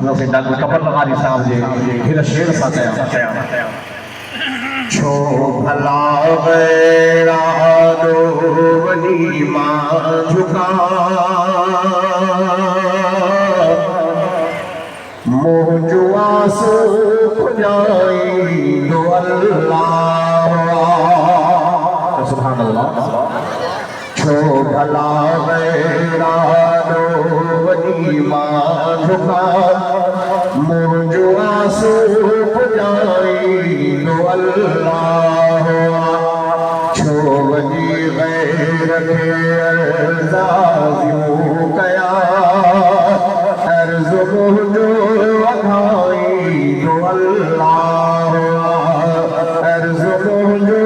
लोग के डाल कपल लगारी साहब जे फिर शेर साथे छो भला गैरा दो वनी मां झुका मोह जुआ सो खुजाई दो अल्लाह सुभान अल्लाह छो भला गैरा दो वनी मां झुका मोह जुआ सो खुजाई दो अल्लाह छो वनी गैर के अर्ज़ाज़ियों कया अर्ज़ मुझो अघाई दो अल्लाह अर्ज़ मुझो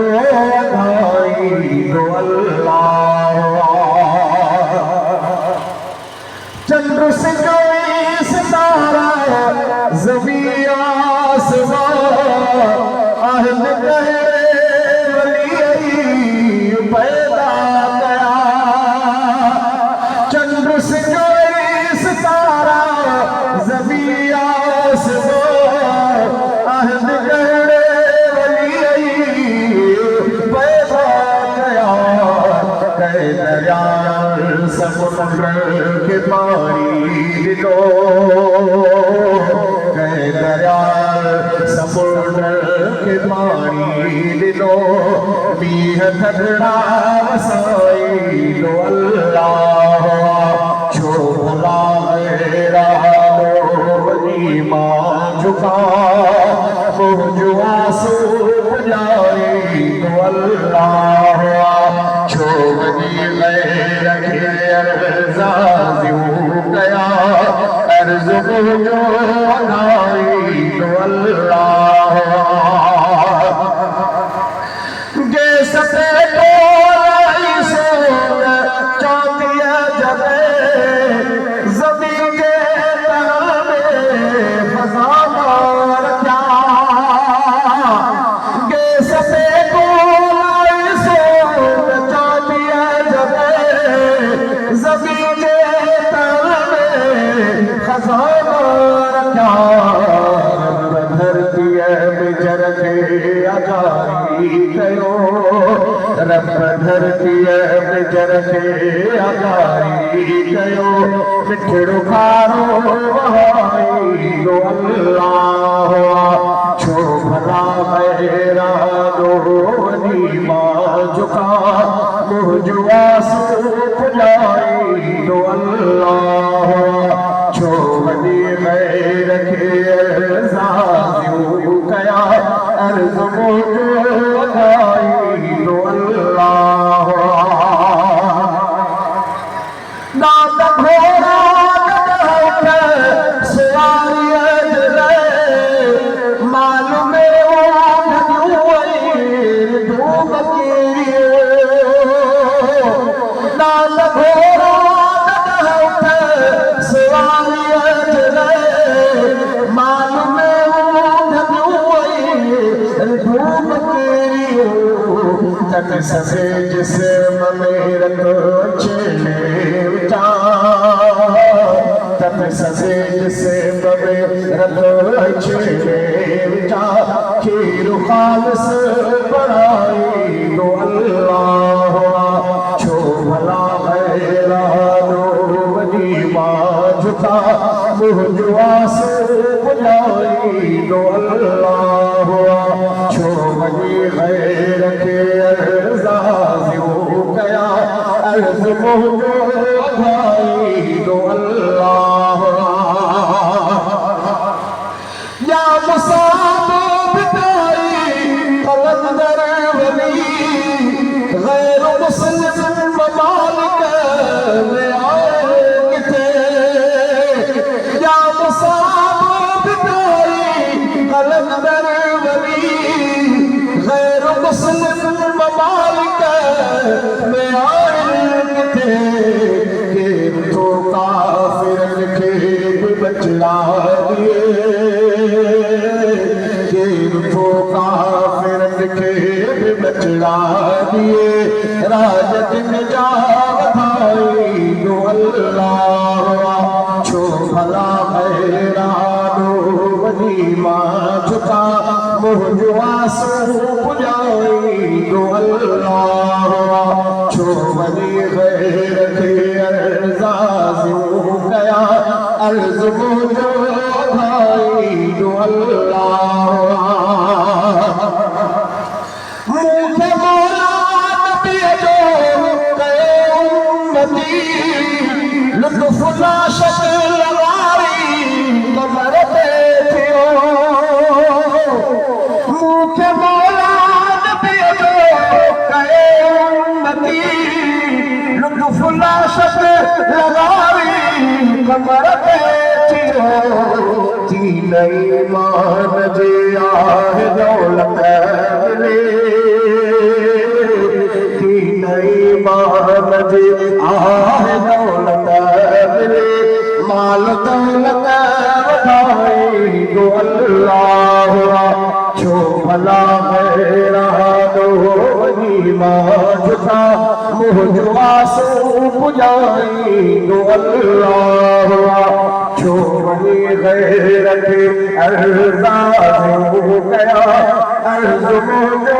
अघाई दो अल्लाह चंद्र से कोई सितारा ज़मीन आसमां आहद कहे वली पैदा कया चंद्र से कोई सितारा ज़मीन आसमां आहद कहे वली पैदा कया कह दरिया समुद्र के पानी दिलो कह दरिया समुद्र के पानी दिलो बीह थकड़ा वसाई दो अल्लाह छो भला गैरा दो वनी मां झुका मोह जुआ सो खुजाई दो अल्लाह छो वनी गैर के अर्ज़ाज़ियों कया अर्ज़ मुझो अघाई दो अल्लाह जैसे कोई सोन चांदिया जले ज़मीन के तह में फसा मार क्या जैसे कोई सोन चांदिया जले ज़मीन के तह में फसा मार क्या धरती बिजर के अजारी कयो रब धरती बिजर के अजारी कयो मिठड़ो खारो वहाई दो अल्लाह छो भला गैरा दो वनी मां झुका मोह जुआ सो खुजाई दो अल्लाह छो वनी गैर के अर्ज़ाज़ियों कया अर्ज़ मुझो अघाई दो अल्लाह नात घोड़ा सवारी अजरे मालूम धूप नात घोड़ा सवारी अजरे मालूम धूप तक ससे जिस्म मेरा तो चले जा तक ससे जिस्म मेरा तो चले जा खीर खालस बढ़ाई दो अल्लाह छो भला गैरा दो वनी मां झुका मोह जुआ सो खुजाई दो अल्लाह छो वनी गैर के अर्ज़ाज़ियों कया अर्ज़ मुझो अघाई दो अल्लाह या मुसाब बिताई कलंदर वली गैर मुस्लिम ममालिक में आए किथे या मुसाब बिताई कलंदर वली गैर मुस्लिम ममालिक में आए किथे के तो काफिर के बचड़ा दिए के तो काफिर के बचड़ा दिए राज दिन जा भाई दो अल्लाह छो भला मेरा मुझो आंसू पुजाई दो अल्लाह छो वली गैर के अर्ज़ाज़ू कया अर्ज़ मुझो भाई दो अल्लाह मुझे मौला नबी जो कयो उम्मती लुत्फ़ ना शक्ल लगाई कमर पे थियो मुझे मौला नबी जो कयो उम्मती लुत्फ़ ना शक्ल लगाई कमर पे थियो तीन ईमान जे आहे दौलत मिले तीन ईमान जे आहे दौलत मिले माल दौलत वधाई दो अल्लाह छो भला गैरा दो ईमान था मुझो आंसू पुजाई दो अल्लाह छो वली गैर के अर्ज़ाज़ू कया अर्ज़ मुझो